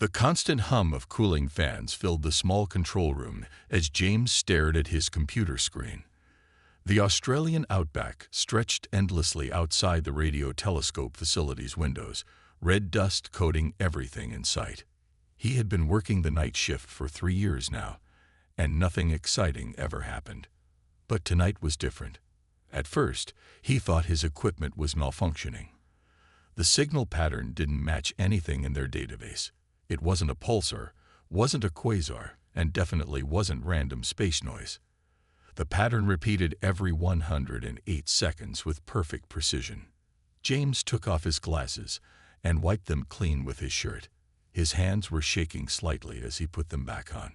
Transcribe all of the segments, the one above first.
The constant hum of cooling fans filled the small control room as James stared at his computer screen. The Australian outback stretched endlessly outside the radio telescope facility's windows, red dust coating everything in sight. He had been working the night shift for 3 years now, and nothing exciting ever happened. But tonight was different. At first, he thought his equipment was malfunctioning. The signal pattern didn't match anything in their database. It wasn't a pulsar, wasn't a quasar, and definitely wasn't random space noise. The pattern repeated every 108 seconds with perfect precision. James took off his glasses and wiped them clean with his shirt. His hands were shaking slightly as he put them back on.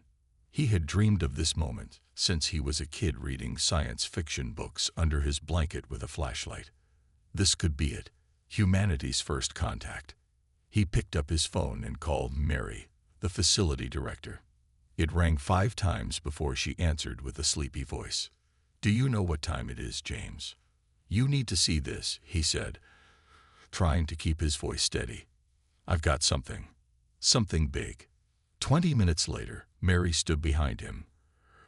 He had dreamed of this moment since he was a kid reading science fiction books under his blanket with a flashlight. This could be it, humanity's first contact. He picked up his phone and called Mary, the facility director. It rang 5 times before she answered with a sleepy voice. "Do you know what time it is, James? You need to see this," he said, trying to keep his voice steady. "I've got something big." 20 minutes later, Mary stood behind him,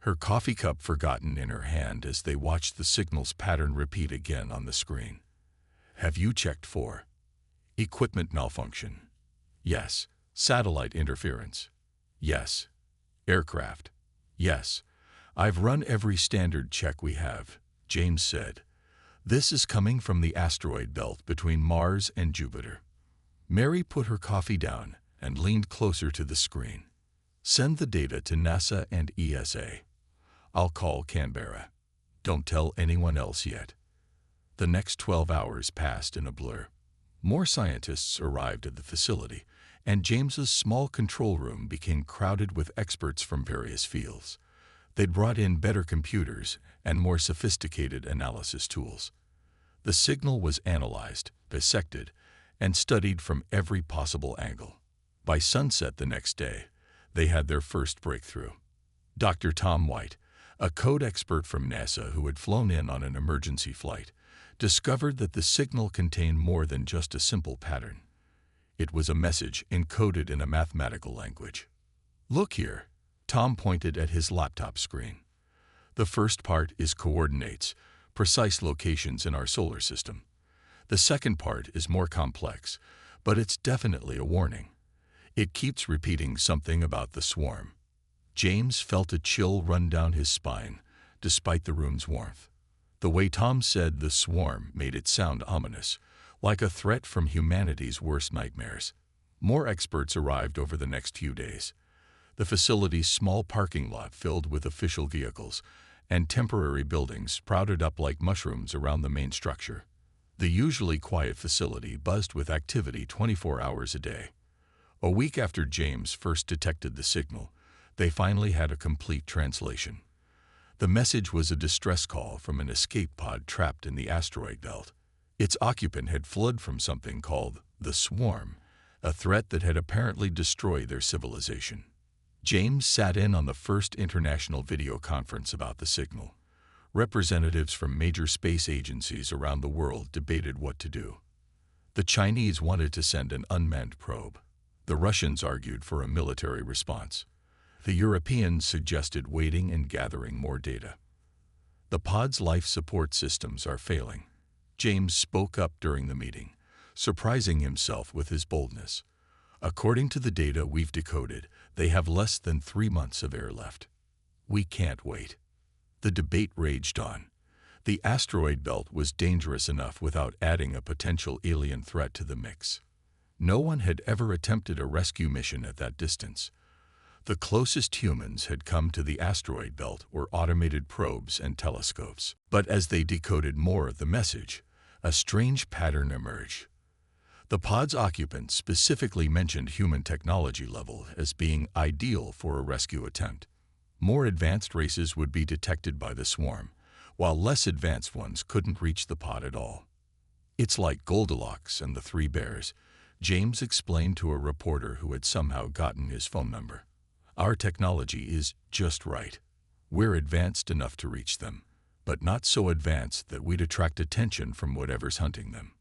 her coffee cup forgotten in her hand as they watched the signal's pattern repeat again on the screen. "Have you checked for equipment malfunction?" "Yes." "Satellite interference?" "Yes." "Aircraft?" "Yes." "I've run every standard check we have," James said. "This is coming from the asteroid belt between Mars and Jupiter." Mary put her coffee down and leaned closer to the screen. "Send the data to NASA and ESA. I'll call Canberra. Don't tell anyone else yet." The next 12 hours passed in a blur. More scientists arrived at the facility, and James's small control room became crowded with experts from various fields. They'd brought in better computers and more sophisticated analysis tools. The signal was analyzed, dissected, and studied from every possible angle. By sunset the next day, they had their first breakthrough. Dr. Tom White, a code expert from NASA who had flown in on an emergency flight, discovered that the signal contained more than just a simple pattern. It was a message encoded in a mathematical language. "Look here," Tom pointed at his laptop screen. "The first part is coordinates, precise locations in our solar system. The second part is more complex, but it's definitely a warning. It keeps repeating something about the swarm." James felt a chill run down his spine, despite the room's warmth. The way Tom said "the swarm" made it sound ominous, like a threat from humanity's worst nightmares. More experts arrived over the next few days. The facility's small parking lot filled with official vehicles, and temporary buildings sprouted up like mushrooms around the main structure. The usually quiet facility buzzed with activity 24 hours a day. A week after James first detected the signal, they finally had a complete translation. The message was a distress call from an escape pod trapped in the asteroid belt. Its occupant had fled from something called the swarm, a threat that had apparently destroyed their civilization. James sat in on the first international video conference about the signal. Representatives from major space agencies around the world debated what to do. The Chinese wanted to send an unmanned probe. The Russians argued for a military response. The Europeans suggested waiting and gathering more data. "The pod's life support systems are failing," James spoke up during the meeting, surprising himself with his boldness. "According to the data we've decoded, they have less than 3 months of air left. We can't wait." The debate raged on. The asteroid belt was dangerous enough without adding a potential alien threat to the mix. No one had ever attempted a rescue mission at that distance. The closest humans had come to the asteroid belt were automated probes and telescopes. But as they decoded more of the message, a strange pattern emerged. The pod's occupant specifically mentioned human technology level as being ideal for a rescue attempt. More advanced races would be detected by the swarm, while less advanced ones couldn't reach the pod at all. "It's like Goldilocks and the Three Bears," James explained to a reporter who had somehow gotten his phone number. "Our technology is just right. We're advanced enough to reach them, but not so advanced that we'd attract attention from whatever's hunting them."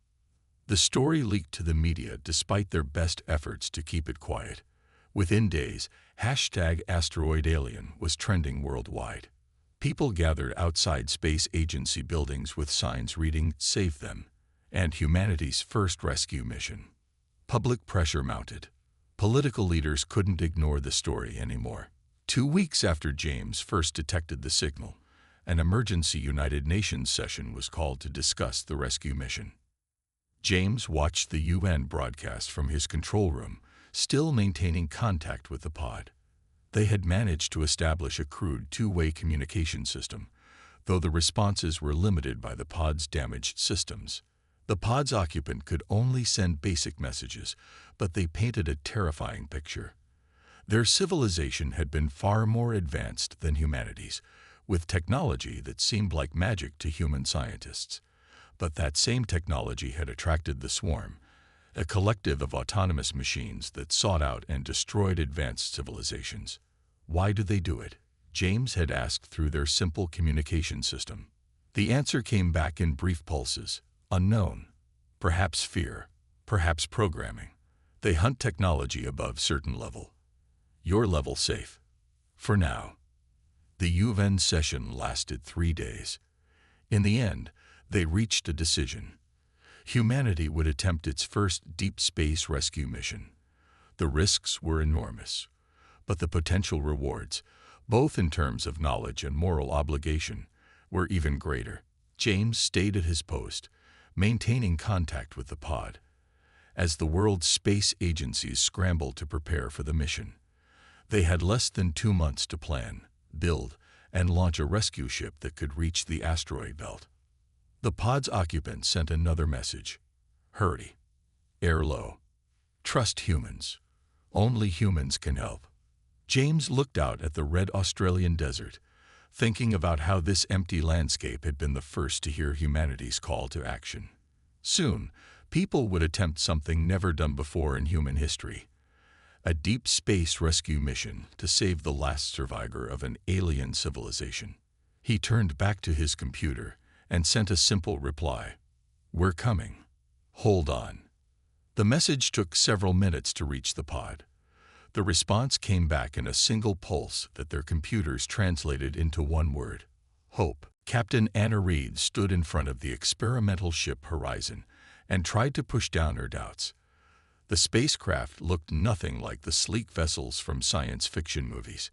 The story leaked to the media despite their best efforts to keep it quiet. Within days, #AsteroidAlien was trending worldwide. People gathered outside space agency buildings with signs reading, "Save them," and humanity's first rescue mission. Public pressure mounted. Political leaders couldn't ignore the story anymore. 2 weeks after James first detected the signal, an emergency United Nations session was called to discuss the rescue mission. James watched the UN broadcast from his control room, still maintaining contact with the pod. They had managed to establish a crude two-way communication system, though the responses were limited by the pod's damaged systems. The pod's occupant could only send basic messages, but they painted a terrifying picture. Their civilization had been far more advanced than humanity's, with technology that seemed like magic to human scientists. But that same technology had attracted the Swarm, a collective of autonomous machines that sought out and destroyed advanced civilizations. Why do they do it? James had asked through their simple communication system. The answer came back in brief pulses. Unknown. Perhaps fear. Perhaps programming. They hunt technology above certain level. Your level safe. For now. The UN session lasted 3 days. In the end, they reached a decision. Humanity would attempt its first deep space rescue mission. The risks were enormous, but the potential rewards, both in terms of knowledge and moral obligation, were even greater. James stayed at his post, maintaining contact with the pod. As the world's space agencies scrambled to prepare for the mission, they had less than 2 months to plan, build, and launch a rescue ship that could reach the asteroid belt. The pod's occupant sent another message. Hurry. Air low. Trust humans. Only humans can help. James looked out at the red Australian desert, thinking about how this empty landscape had been the first to hear humanity's call to action. Soon, people would attempt something never done before in human history. A deep space rescue mission to save the last survivor of an alien civilization. He turned back to his computer and sent a simple reply. We're coming. Hold on. The message took several minutes to reach the pod. The response came back in a single pulse that their computers translated into one word. Hope. Captain Anna Reed stood in front of the experimental ship Horizon and tried to push down her doubts. The spacecraft looked nothing like the sleek vessels from science fiction movies.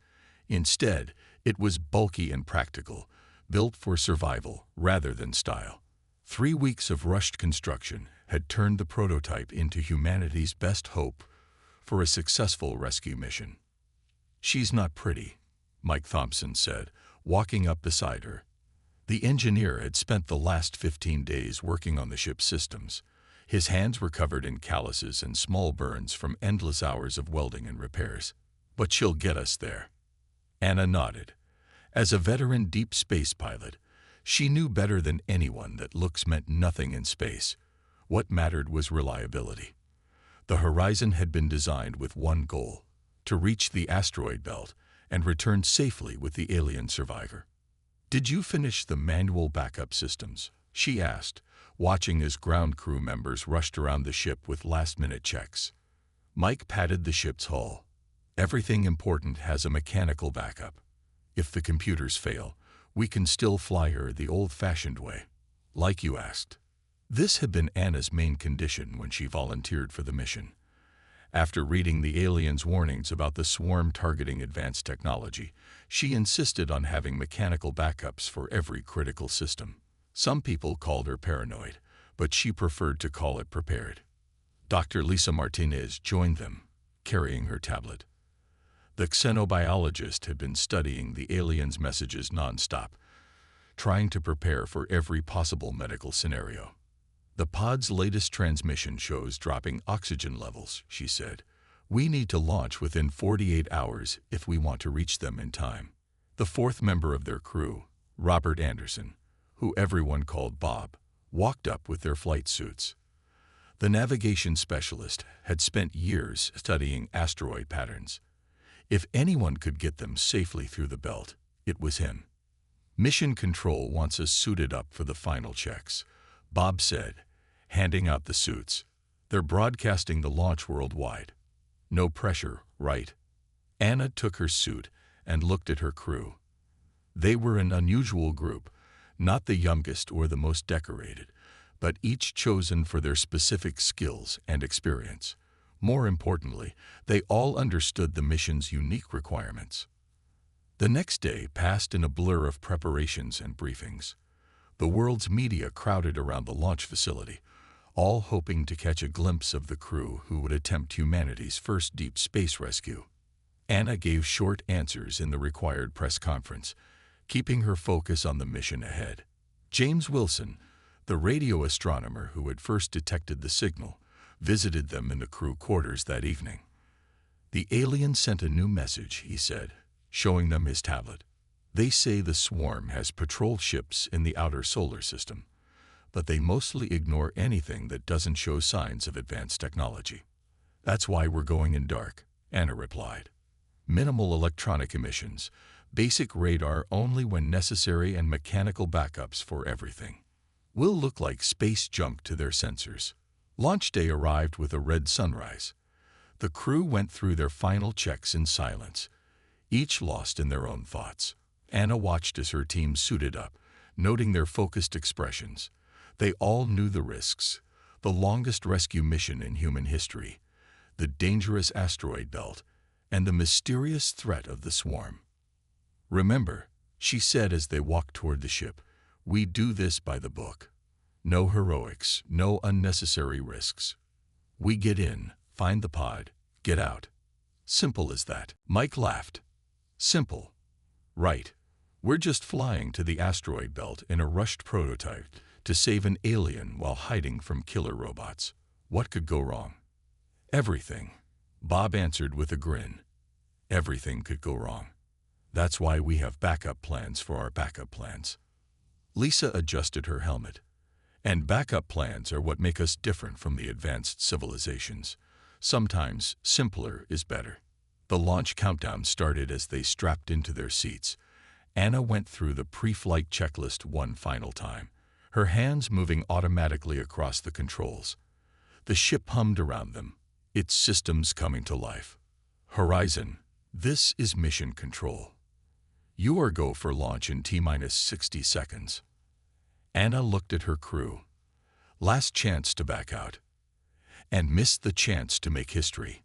Instead, it was bulky and practical, built for survival rather than style. 3 weeks of rushed construction had turned the prototype into humanity's best hope for a successful rescue mission. She's not pretty, Mike Thompson said, walking up beside her. The engineer had spent the last 15 days working on the ship's systems. His hands were covered in calluses and small burns from endless hours of welding and repairs. But she'll get us there. Anna nodded. As a veteran deep space pilot, she knew better than anyone that looks meant nothing in space. What mattered was reliability. The Horizon had been designed with one goal: to reach the asteroid belt and return safely with the alien survivor. Did you finish the manual backup systems? She asked, watching as ground crew members rushed around the ship with last-minute checks. Mike patted the ship's hull. Everything important has a mechanical backup. If the computers fail, we can still fly her the old-fashioned way, like you asked. This had been Anna's main condition when she volunteered for the mission. After reading the aliens' warnings about the swarm targeting advanced technology, she insisted on having mechanical backups for every critical system. Some people called her paranoid, but she preferred to call it prepared. Dr. Lisa Martinez joined them, carrying her tablet. The xenobiologist had been studying the aliens' messages nonstop, trying to prepare for every possible medical scenario. The pod's latest transmission shows dropping oxygen levels, she said. We need to launch within 48 hours if we want to reach them in time. The fourth member of their crew, Robert Anderson, who everyone called Bob, walked up with their flight suits. The navigation specialist had spent years studying asteroid patterns. If anyone could get them safely through the belt, it was him. Mission Control wants us suited up for the final checks, Bob said, handing out the suits. They're broadcasting the launch worldwide. No pressure, Right. Anna took her suit and looked at her crew. They were an unusual group, not the youngest or the most decorated, but each chosen for their specific skills and experience. More importantly, they all understood the mission's unique requirements. The next day passed in a blur of preparations and briefings. The world's media crowded around the launch facility, all hoping to catch a glimpse of the crew who would attempt humanity's first deep space rescue. Anna gave short answers in the required press conference, keeping her focus on the mission ahead. James Wilson, the radio astronomer who had first detected the signal, visited them in the crew quarters that evening. The alien sent a new message, he said, showing them his tablet. They say the swarm has patrol ships in the outer solar system, but they mostly ignore anything that doesn't show signs of advanced technology. That's why we're going in dark, Anna replied. Minimal electronic emissions, basic radar only when necessary, and mechanical backups for everything. We'll look like space junk to their sensors. Launch day arrived with a red sunrise. The crew went through their final checks in silence, each lost in their own thoughts. Anna watched as her team suited up, noting their focused expressions. They all knew the risks, the longest rescue mission in human history, the dangerous asteroid belt, and the mysterious threat of the swarm. Remember, she said as they walked toward the ship, we do this by the book. No heroics, no unnecessary risks. We get in, find the pod, get out. Simple as that. Mike laughed. Simple. Right. We're just flying to the asteroid belt in a rushed prototype to save an alien while hiding from killer robots. What could go wrong? Everything, Bob answered with a grin. Everything could go wrong. That's why we have backup plans for our backup plans. Lisa adjusted her helmet. And backup plans are what make us different from the advanced civilizations. Sometimes simpler is better. The launch countdown started as they strapped into their seats. Anna went through the pre-flight checklist one final time, her hands moving automatically across the controls. The ship hummed around them, its systems coming to life. Horizon, this is mission control. You are go for launch in T-minus 60 seconds. Anna looked at her crew. Last chance to back out. And missed the chance to make history.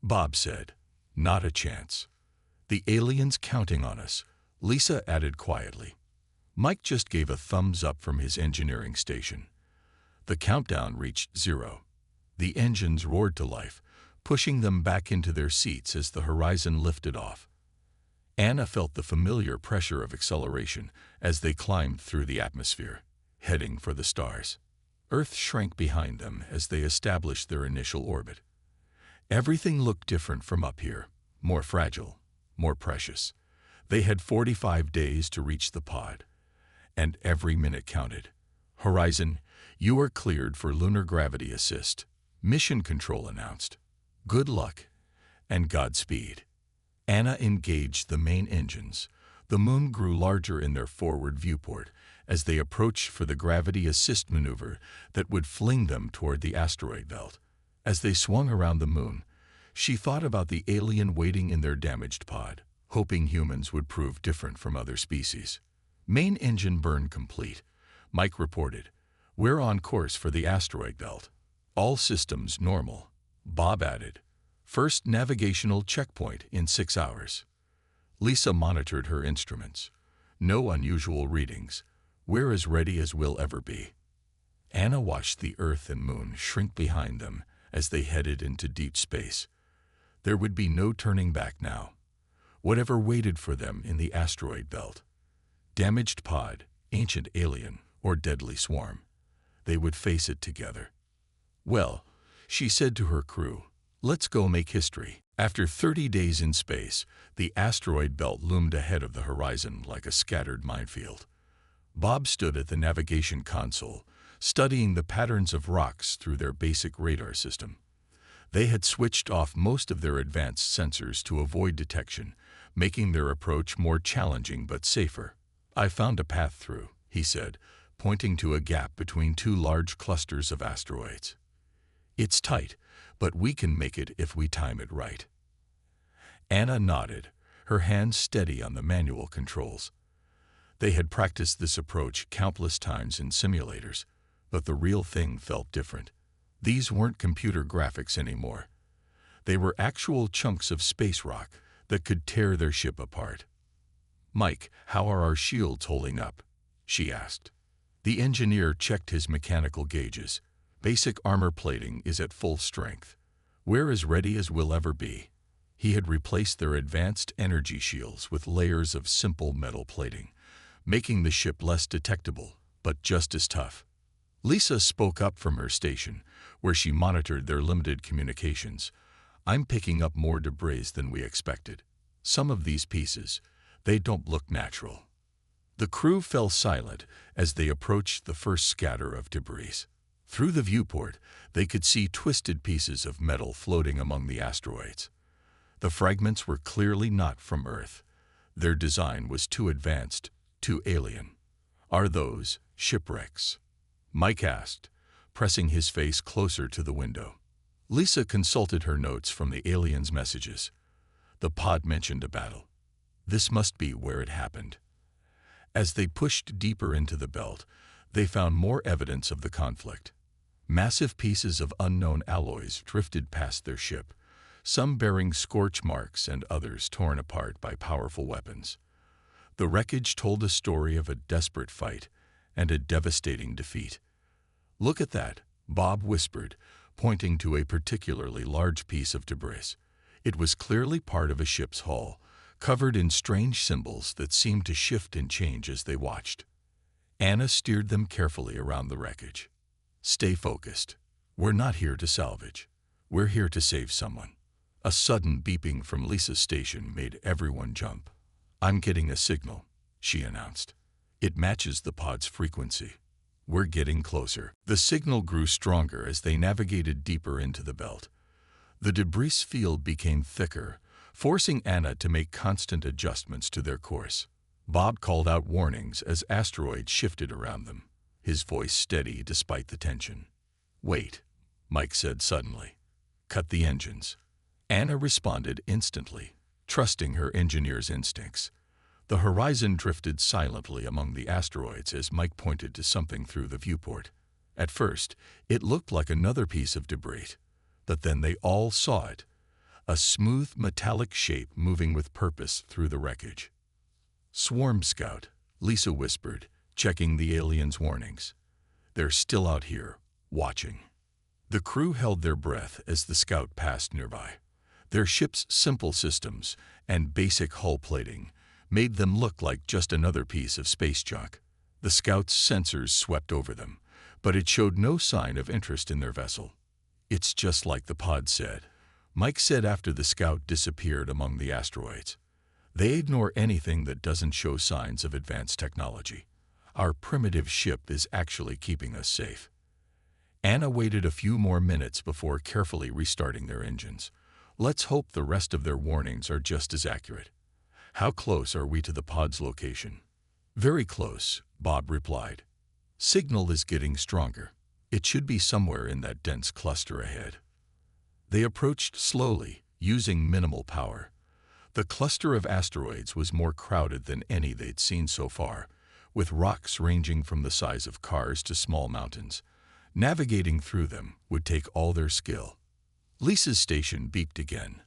Bob said, not a chance. The alien's counting on us, Lisa added quietly. Mike just gave a thumbs up from his engineering station. The countdown reached 0. The engines roared to life, pushing them back into their seats as the horizon lifted off. Anna felt the familiar pressure of acceleration as they climbed through the atmosphere, heading for the stars. Earth shrank behind them as they established their initial orbit. Everything looked different from up here, more fragile, more precious. They had 45 days to reach the pod, and every minute counted. Horizon, you are cleared for lunar gravity assist, Mission Control announced. Good luck, and Godspeed. Anna engaged the main engines. The moon grew larger in their forward viewport as they approached for the gravity assist maneuver that would fling them toward the asteroid belt. As they swung around the moon, she thought about the alien waiting in their damaged pod, hoping humans would prove different from other species. Main engine burn complete, Mike reported. We're on course for the asteroid belt. All systems normal, Bob added. First navigational checkpoint in 6 hours. Lisa monitored her instruments. No unusual readings. We're as ready as we'll ever be. Anna watched the Earth and Moon shrink behind them as they headed into deep space. There would be no turning back now. Whatever waited for them in the asteroid belt. Damaged pod, ancient alien, or deadly swarm. They would face it together. Well, she said to her crew, let's go make history. After 30 days in space, the asteroid belt loomed ahead of the horizon like a scattered minefield. Bob stood at the navigation console, studying the patterns of rocks through their basic radar system. They had switched off most of their advanced sensors to avoid detection, making their approach more challenging but safer. I found a path through, he said, pointing to a gap between two large clusters of asteroids. It's tight, but we can make it if we time it right. Anna nodded, her hands steady on the manual controls. They had practiced this approach countless times in simulators, but the real thing felt different. These weren't computer graphics anymore. They were actual chunks of space rock that could tear their ship apart. "Mike, how are our shields holding up?" she asked. The engineer checked his mechanical gauges. "Basic armor plating is at full strength. We're as ready as we'll ever be." He had replaced their advanced energy shields with layers of simple metal plating, making the ship less detectable, but just as tough. Lisa spoke up from her station, where she monitored their limited communications. "I'm picking up more debris than we expected. Some of these pieces, they don't look natural." The crew fell silent as they approached the first scatter of debris. Through the viewport, they could see twisted pieces of metal floating among the asteroids. The fragments were clearly not from Earth. Their design was too advanced, too alien. "Are those shipwrecks?" Mike asked, pressing his face closer to the window. Lisa consulted her notes from the aliens' messages. The pod mentioned a battle. This must be where it happened. As they pushed deeper into the belt, they found more evidence of the conflict. Massive pieces of unknown alloys drifted past their ship, some bearing scorch marks and others torn apart by powerful weapons. The wreckage told a story of a desperate fight and a devastating defeat. "Look at that," Bob whispered, pointing to a particularly large piece of debris. It was clearly part of a ship's hull, covered in strange symbols that seemed to shift and change as they watched. Anna steered them carefully around the wreckage. "Stay focused. We're not here to salvage. We're here to save someone." A sudden beeping from Lisa's station made everyone jump. "I'm getting a signal," she announced. "It matches the pod's frequency. We're getting closer." The signal grew stronger as they navigated deeper into the belt. The debris field became thicker, forcing Anna to make constant adjustments to their course. Bob called out warnings as asteroids shifted around them, his voice steady despite the tension. "Wait," Mike said suddenly. "Cut the engines." Anna responded instantly, trusting her engineer's instincts. The horizon drifted silently among the asteroids as Mike pointed to something through the viewport. At first, it looked like another piece of debris, but then they all saw it, a smooth metallic shape moving with purpose through the wreckage. "Swarm Scout," Lisa whispered, checking the aliens' warnings. "They're still out here, watching." The crew held their breath as the scout passed nearby. Their ship's simple systems and basic hull plating made them look like just another piece of space junk. The scout's sensors swept over them, but it showed no sign of interest in their vessel. "It's just like the pod said," Mike said after the scout disappeared among the asteroids. "They ignore anything that doesn't show signs of advanced technology. Our primitive ship is actually keeping us safe." Anna waited a few more minutes before carefully restarting their engines. "Let's hope the rest of their warnings are just as accurate." "How close are we to the pod's location?" "Very close," Bob replied. "Signal is getting stronger. It should be somewhere in that dense cluster ahead." They approached slowly, using minimal power. The cluster of asteroids was more crowded than any they'd seen so far, with rocks ranging from the size of cars to small mountains. Navigating through them would take all their skill. Lisa's station beeped again.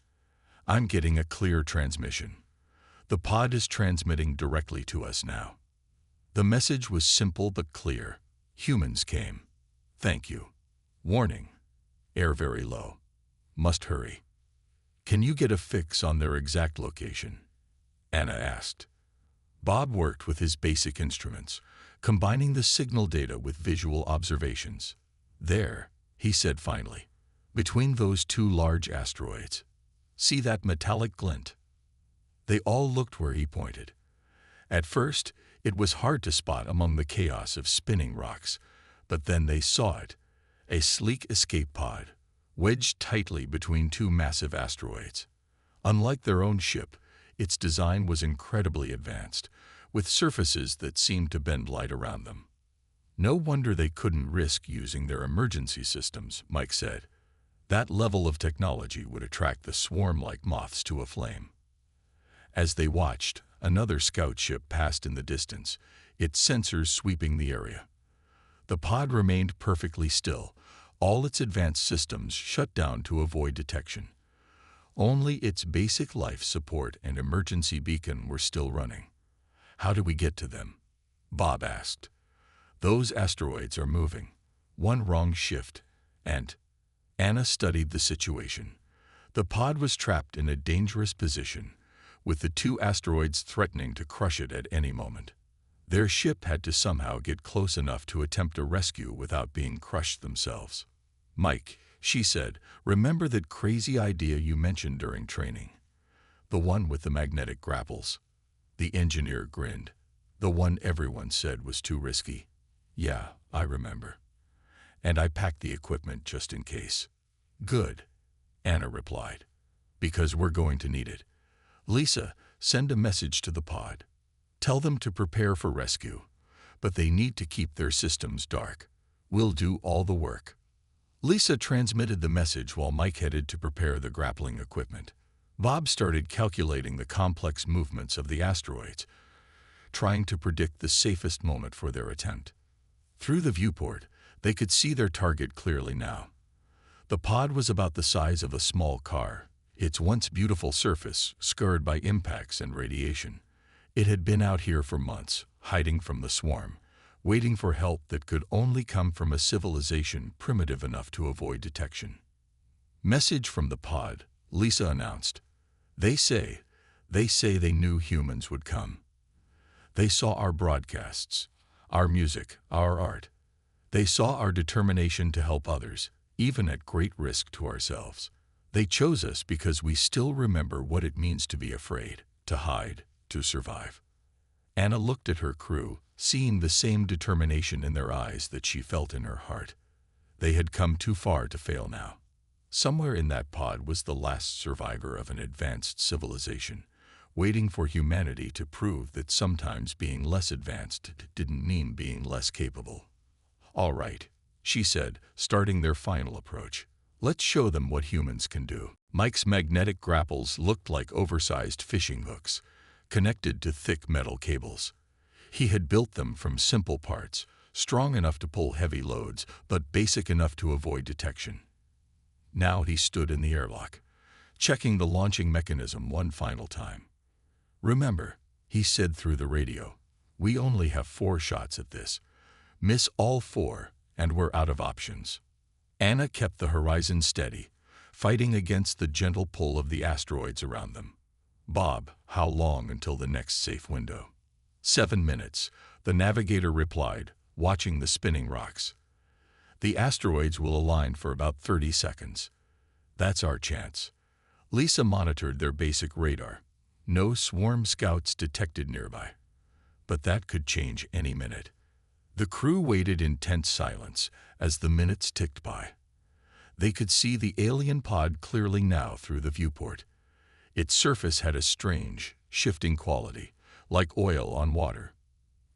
"I'm getting a clear transmission. The pod is transmitting directly to us now." The message was simple but clear. "Humans came. Thank you. Warning. Air very low. Must hurry." "Can you get a fix on their exact location?" Anna asked. Bob worked with his basic instruments, combining the signal data with visual observations. "There," he said finally, "between those two large asteroids. See that metallic glint?" They all looked where he pointed. At first, it was hard to spot among the chaos of spinning rocks, but then they saw it, a sleek escape pod, wedged tightly between two massive asteroids. Unlike their own ship, its design was incredibly advanced, with surfaces that seemed to bend light around them. "No wonder they couldn't risk using their emergency systems," Mike said. "That level of technology would attract the swarm like moths to a flame." As they watched, another scout ship passed in the distance, its sensors sweeping the area. The pod remained perfectly still, all its advanced systems shut down to avoid detection. Only its basic life support and emergency beacon were still running. "How do we get to them?" Bob asked. "Those asteroids are moving. One wrong shift, and—" Anna studied the situation. The pod was trapped in a dangerous position, with the two asteroids threatening to crush it at any moment. Their ship had to somehow get close enough to attempt a rescue without being crushed themselves. "Mike," she said, "remember that crazy idea you mentioned during training? The one with the magnetic grapples?" The engineer grinned. "The one everyone said was too risky." "Yeah, I remember. And I packed the equipment just in case." "Good," Anna replied, "because we're going to need it. Lisa, send a message to the pod. Tell them to prepare for rescue, but they need to keep their systems dark. We'll do all the work." Lisa transmitted the message while Mike headed to prepare the grappling equipment. Bob started calculating the complex movements of the asteroids, trying to predict the safest moment for their attempt. Through the viewport, they could see their target clearly now. The pod was about the size of a small car, its once beautiful surface scarred by impacts and radiation. It had been out here for months, hiding from the swarm, waiting for help that could only come from a civilization primitive enough to avoid detection. "Message from the pod," Lisa announced. They say they knew humans would come. They saw our broadcasts, our music, our art. They saw our determination to help others, even at great risk to ourselves. They chose us because we still remember what it means to be afraid, to hide, to survive." Anna looked at her crew, seeing the same determination in their eyes that she felt in her heart. They had come too far to fail now. Somewhere in that pod was the last survivor of an advanced civilization, waiting for humanity to prove that sometimes being less advanced didn't mean being less capable. "All right," she said, starting their final approach. "Let's show them what humans can do." Mike's magnetic grapples looked like oversized fishing hooks, connected to thick metal cables. He had built them from simple parts, strong enough to pull heavy loads, but basic enough to avoid detection. Now he stood in the airlock, checking the launching mechanism one final time. "Remember," he said through the radio, "we only have 4 shots at this. Miss all 4, and we're out of options." Anna kept the horizon steady, fighting against the gentle pull of the asteroids around them. "Bob, how long until the next safe window?" 7 minutes, the navigator replied, watching the spinning rocks. "The asteroids will align for about 30 seconds. That's our chance." Lisa monitored their basic radar. No swarm scouts detected nearby. But that could change any minute. The crew waited in tense silence as the minutes ticked by. They could see the alien pod clearly now through the viewport. Its surface had a strange, shifting quality, like oil on water.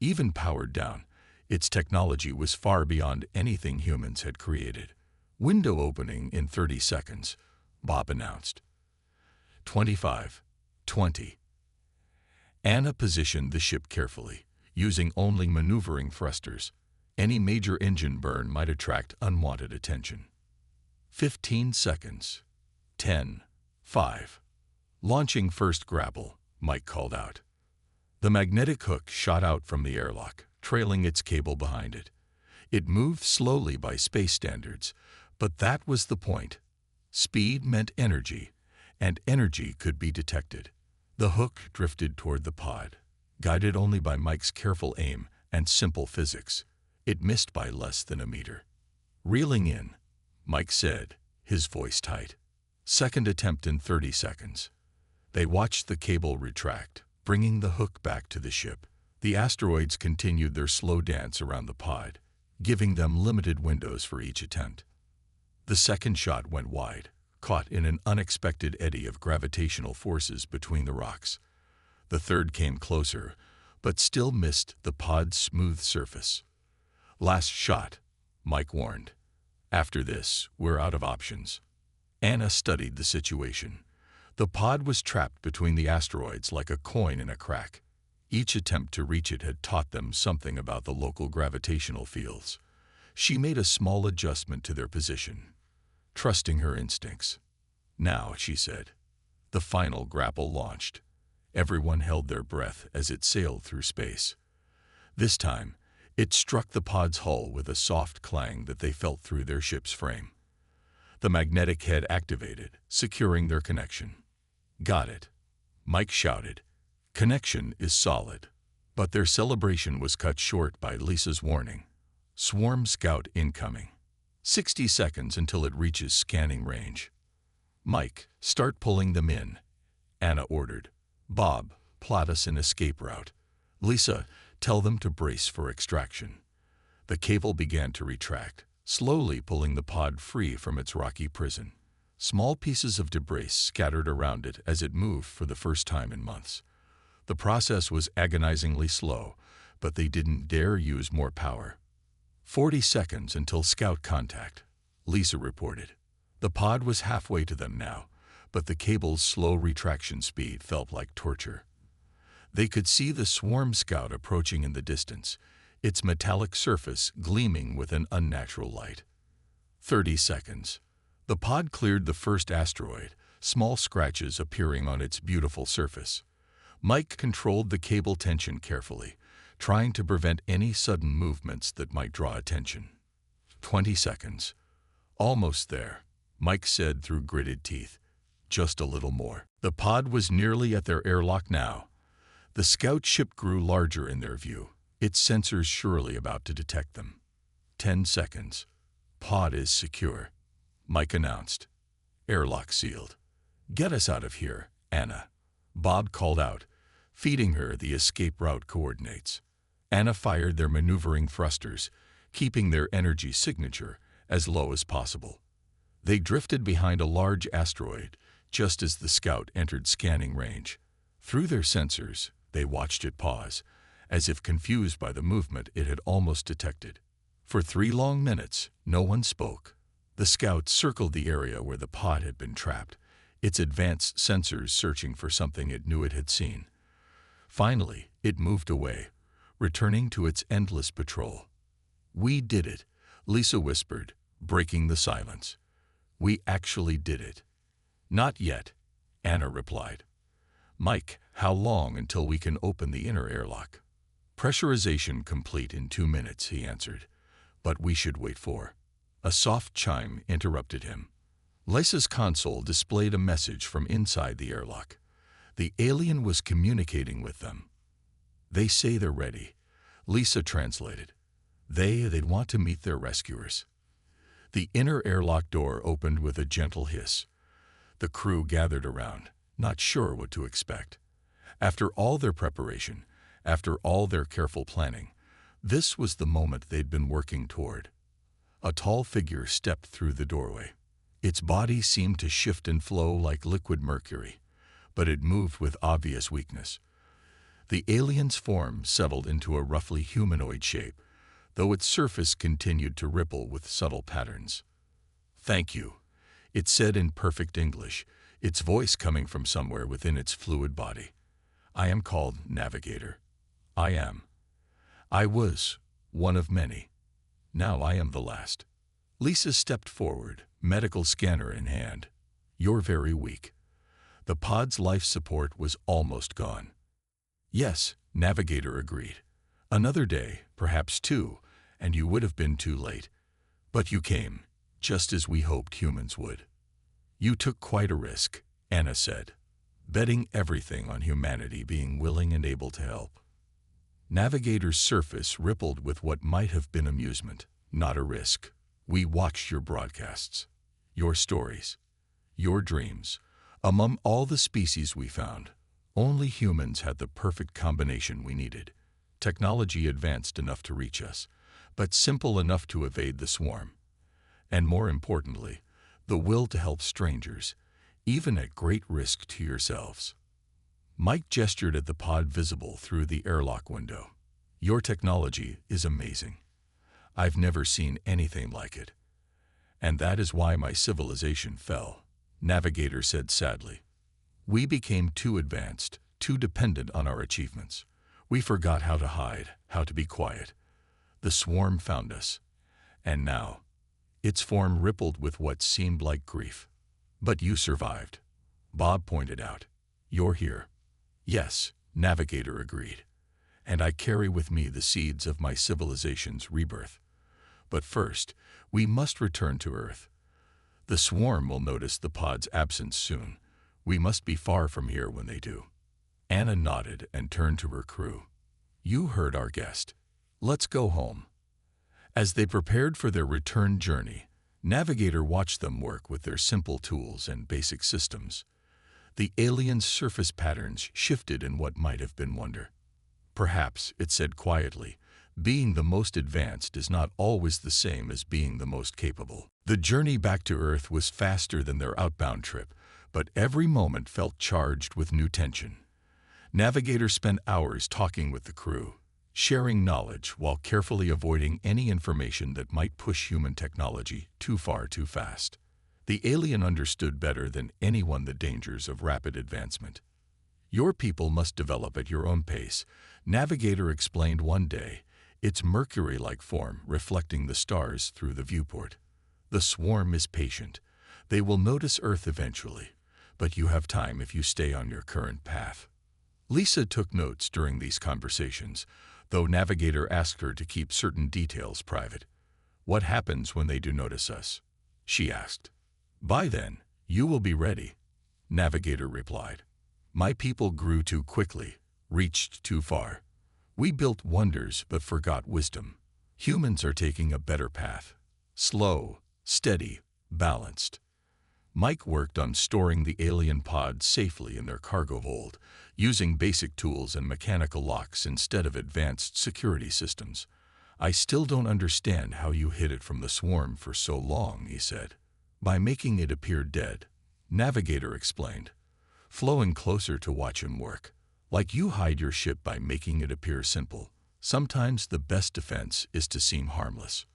Even powered down, its technology was far beyond anything humans had created. "Window opening in 30 seconds, Bob announced. 25, 20. Anna positioned the ship carefully, using only maneuvering thrusters. Any major engine burn might attract unwanted attention. 15 seconds. 10, 5. "Launching first grapple," Mike called out. The magnetic hook shot out from the airlock, trailing its cable behind it. It moved slowly by space standards, but that was the point. Speed meant energy, and energy could be detected. The hook drifted toward the pod, guided only by Mike's careful aim and simple physics. It missed by less than a meter. "Reeling in," Mike said, his voice tight. Second attempt in 30 seconds. They watched the cable retract, bringing the hook back to the ship. The asteroids continued their slow dance around the pod, giving them limited windows for each attempt. The second shot went wide, caught in an unexpected eddy of gravitational forces between the rocks. The third came closer, but still missed the pod's smooth surface. "Last shot," Mike warned. "After this, we're out of options." Anna studied the situation. The pod was trapped between the asteroids like a coin in a crack. Each attempt to reach it had taught them something about the local gravitational fields. She made a small adjustment to their position, trusting her instincts. Now, she said. The final grapple launched. Everyone held their breath as it sailed through space. This time, it struck the pod's hull with a soft clang that they felt through their ship's frame. The magnetic head activated, securing their connection. Got it, Mike shouted. Connection is solid. But their celebration was cut short by Lisa's warning. Swarm scout incoming. 60 seconds until it reaches scanning range. Mike, start pulling them in, Anna ordered. Bob, plot us an escape route. Lisa, tell them to brace for extraction. The cable began to retract, slowly pulling the pod free from its rocky prison. Small pieces of debris scattered around it as it moved for the first time in months. The process was agonizingly slow, but they didn't dare use more power. 40 seconds until scout contact, Lisa reported. The pod was halfway to them now, but the cable's slow retraction speed felt like torture. They could see the swarm scout approaching in the distance, its metallic surface gleaming with an unnatural light. 30 seconds. The pod cleared the first asteroid, small scratches appearing on its beautiful surface. Mike controlled the cable tension carefully, trying to prevent any sudden movements that might draw attention. 20 seconds. Almost there, Mike said through gritted teeth. Just a little more. The pod was nearly at their airlock now. The scout ship grew larger in their view, its sensors surely about to detect them. 10 seconds. Pod is secure, Mike announced. Airlock sealed. Get us out of here, Anna. Bob called out, feeding her the escape route coordinates. Anna fired their maneuvering thrusters, keeping their energy signature as low as possible. They drifted behind a large asteroid just as the scout entered scanning range. Through their sensors, they watched it pause, as if confused by the movement it had almost detected. For 3 long minutes, no one spoke. The scout circled the area where the pod had been trapped, its advanced sensors searching for something it knew it had seen. Finally, it moved away, returning to its endless patrol. We did it, Lisa whispered, breaking the silence. We actually did it. Not yet, Anna replied. Mike, how long until we can open the inner airlock? Pressurization complete in 2 minutes, he answered. But we should wait for. A soft chime interrupted him. Lisa's console displayed a message from inside the airlock. The alien was communicating with them. They say they're ready, Lisa translated. They'd want to meet their rescuers. The inner airlock door opened with a gentle hiss. The crew gathered around, not sure what to expect. After all their preparation, after all their careful planning, this was the moment they'd been working toward. A tall figure stepped through the doorway. Its body seemed to shift and flow like liquid mercury, but it moved with obvious weakness. The alien's form settled into a roughly humanoid shape, though its surface continued to ripple with subtle patterns. Thank you, it said in perfect English, its voice coming from somewhere within its fluid body. I am called Navigator. I was one of many. Now I am the last. Lisa stepped forward, medical scanner in hand. You're very weak. The pod's life support was almost gone. Yes, Navigator agreed. Another day, perhaps 2, and you would have been too late. But you came, just as we hoped humans would. You took quite a risk, Anna said, betting everything on humanity being willing and able to help. Navigator's surface rippled with what might have been amusement, not a risk. We watched your broadcasts, your stories, your dreams. Among all the species we found, only humans had the perfect combination we needed. Technology advanced enough to reach us, but simple enough to evade the swarm. And more importantly, the will to help strangers, even at great risk to yourselves. Mike gestured at the pod visible through the airlock window. Your technology is amazing. I've never seen anything like it. And that is why my civilization fell, Navigator said sadly. We became too advanced, too dependent on our achievements. We forgot how to hide, how to be quiet. The swarm found us. And now, its form rippled with what seemed like grief. But you survived, Bob pointed out. You're here. Yes, Navigator agreed. And I carry with me the seeds of my civilization's rebirth. But first, we must return to Earth. The swarm will notice the pod's absence soon. We must be far from here when they do. Anna nodded and turned to her crew. You heard our guest. Let's go home. As they prepared for their return journey, Navigator watched them work with their simple tools and basic systems. The alien's surface patterns shifted in what might have been wonder. Perhaps, it said quietly, being the most advanced is not always the same as being the most capable. The journey back to Earth was faster than their outbound trip, but every moment felt charged with new tension. Navigator spent hours talking with the crew, sharing knowledge while carefully avoiding any information that might push human technology too far too fast. The alien understood better than anyone the dangers of rapid advancement. Your people must develop at your own pace, Navigator explained one day, its Mercury-like form reflecting the stars through the viewport. The swarm is patient. They will notice Earth eventually, but you have time if you stay on your current path. Lisa took notes during these conversations, though Navigator asked her to keep certain details private. What happens when they do notice us? She asked. By then, you will be ready, Navigator replied. My people grew too quickly, reached too far. We built wonders but forgot wisdom. Humans are taking a better path. Slow, steady, balanced. Mike worked on storing the alien pods safely in their cargo hold, using basic tools and mechanical locks instead of advanced security systems. I still don't understand how you hid it from the swarm for so long, he said. By making it appear dead, Navigator explained, flowing closer to watch him work. Like you hide your ship by making it appear simple. Sometimes the best defense is to seem harmless.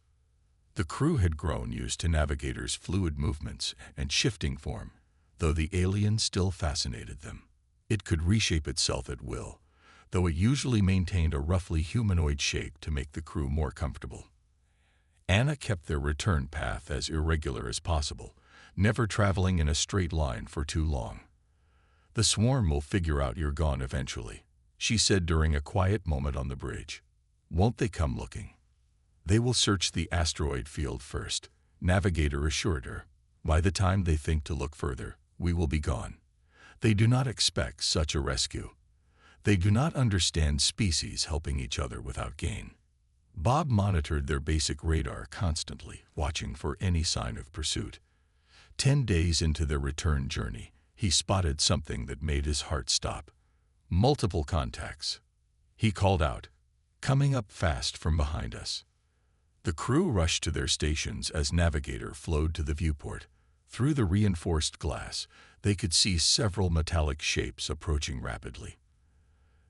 The crew had grown used to Navigator's fluid movements and shifting form, though the alien still fascinated them. It could reshape itself at will, though it usually maintained a roughly humanoid shape to make the crew more comfortable. Anna kept their return path as irregular as possible, never traveling in a straight line for too long. The swarm will figure out you're gone eventually, she said during a quiet moment on the bridge. Won't they come looking? They will search the asteroid field first, Navigator assured her. By the time they think to look further, we will be gone. They do not expect such a rescue. They do not understand species helping each other without gain. Bob monitored their basic radar constantly, watching for any sign of pursuit. 10 days into their return journey, he spotted something that made his heart stop. Multiple contacts. He called out, coming up fast from behind us. The crew rushed to their stations as Navigator flowed to the viewport. Through the reinforced glass, they could see several metallic shapes approaching rapidly.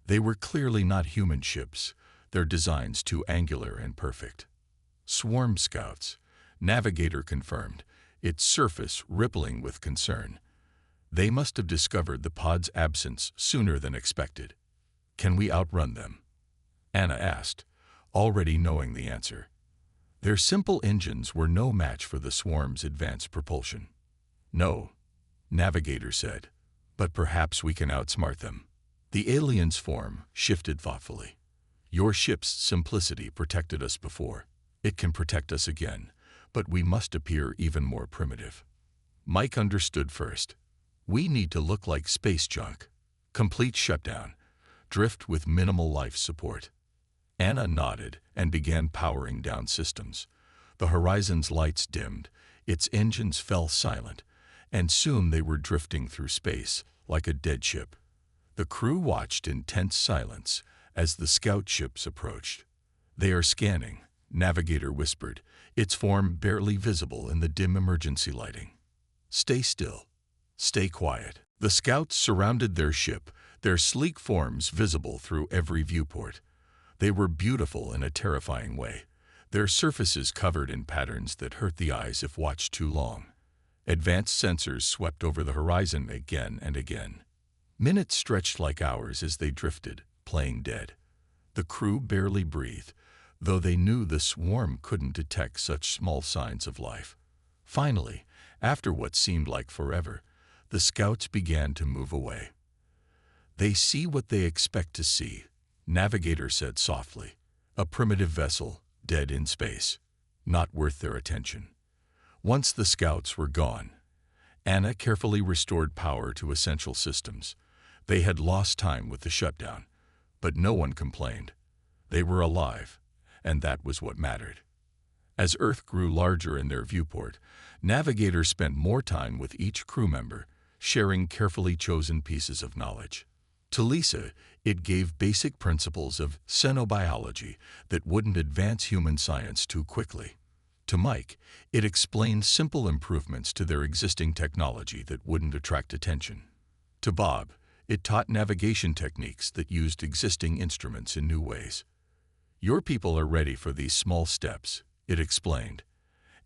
They were clearly not human ships, their designs too angular and perfect. Swarm scouts, Navigator confirmed, its surface rippling with concern. They must have discovered the pod's absence sooner than expected. Can we outrun them? Anna asked, already knowing the answer. Their simple engines were no match for the swarm's advanced propulsion. No, Navigator said, but perhaps we can outsmart them. The alien's form shifted thoughtfully. Your ship's simplicity protected us before. It can protect us again, but we must appear even more primitive. Mike understood first. We need to look like space junk. Complete shutdown. Drift with minimal life support. Anna nodded and began powering down systems. The horizon's lights dimmed, its engines fell silent, and soon they were drifting through space like a dead ship. The crew watched in tense silence as the scout ships approached. They are scanning, Navigator whispered, its form barely visible in the dim emergency lighting. Stay still. Stay quiet. The scouts surrounded their ship, their sleek forms visible through every viewport. They were beautiful in a terrifying way, their surfaces covered in patterns that hurt the eyes if watched too long. Advanced sensors swept over the horizon again and again. Minutes stretched like hours as they drifted, playing dead. The crew barely breathed, though they knew the swarm couldn't detect such small signs of life. Finally, after what seemed like forever, the scouts began to move away. "They see what they expect to see," Navigator said softly. "A primitive vessel, dead in space. Not worth their attention." Once the scouts were gone, Anna carefully restored power to essential systems. They had lost time with the shutdown, but no one complained. They were alive, and that was what mattered. As Earth grew larger in their viewport, Navigator spent more time with each crew member, sharing carefully chosen pieces of knowledge. To Lisa, it gave basic principles of xenobiology that wouldn't advance human science too quickly. To Mike, it explained simple improvements to their existing technology that wouldn't attract attention. To Bob, it taught navigation techniques that used existing instruments in new ways. "Your people are ready for these small steps," it explained.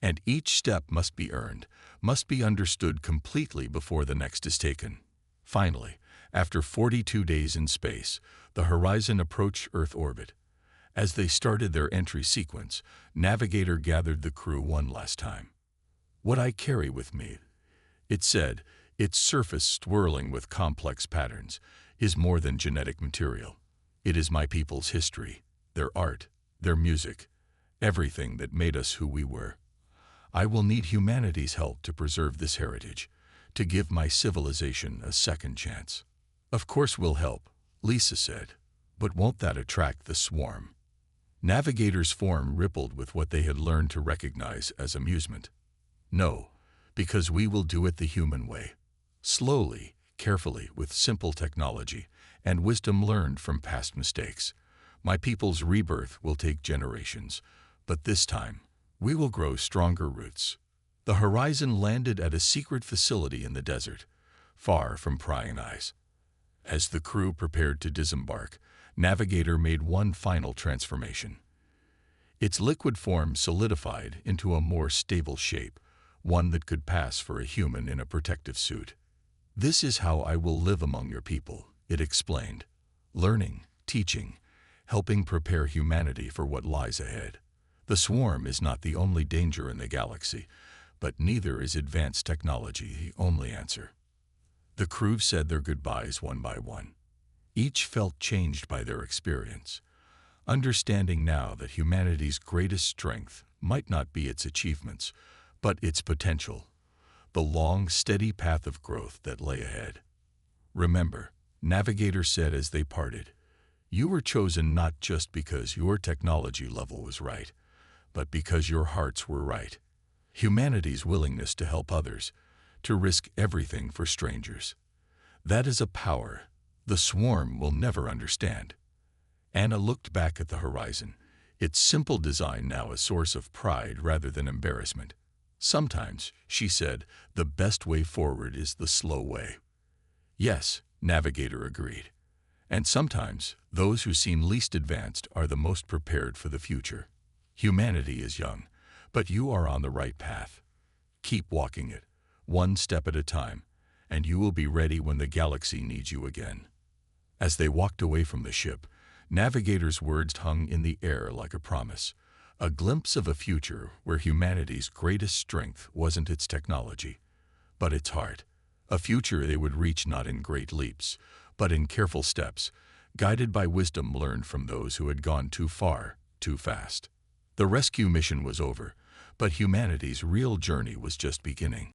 "And each step must be earned, must be understood completely before the next is taken." Finally, after 42 days in space, the Horizon approached Earth orbit. As they started their entry sequence, Navigator gathered the crew one last time. "What I carry with me," it said, its surface swirling with complex patterns, "is more than genetic material. It is my people's history, their art, their music, everything that made us who we were. I will need humanity's help to preserve this heritage, to give my civilization a second chance." "Of course we'll help," Lisa said. "But won't that attract the swarm?" Navigator's form rippled with what they had learned to recognize as amusement. "No, because we will do it the human way. Slowly, carefully, with simple technology and wisdom learned from past mistakes. My people's rebirth will take generations, but this time, we will grow stronger roots." The Horizon landed at a secret facility in the desert, far from prying eyes. As the crew prepared to disembark, Navigator made one final transformation. Its liquid form solidified into a more stable shape, one that could pass for a human in a protective suit. "This is how I will live among your people," it explained. "Learning, teaching, helping prepare humanity for what lies ahead. The swarm is not the only danger in the galaxy, but neither is advanced technology the only answer." The crew said their goodbyes one by one. Each felt changed by their experience, understanding now that humanity's greatest strength might not be its achievements, but its potential, the long, steady path of growth that lay ahead. "Remember," Navigator said as they parted, "you were chosen not just because your technology level was right, but because your hearts were right. Humanity's willingness to help others, to risk everything for strangers. That is a power the swarm will never understand." Anna looked back at the Horizon, its simple design now a source of pride rather than embarrassment. "Sometimes," she said, "the best way forward is the slow way." "Yes," Navigator agreed. "And sometimes, those who seem least advanced are the most prepared for the future. Humanity is young, but you are on the right path. Keep walking it, one step at a time, and you will be ready when the galaxy needs you again." As they walked away from the ship, Navigator's words hung in the air like a promise, a glimpse of a future where humanity's greatest strength wasn't its technology, but its heart. A future they would reach not in great leaps, but in careful steps, guided by wisdom learned from those who had gone too far, too fast. The rescue mission was over, but humanity's real journey was just beginning.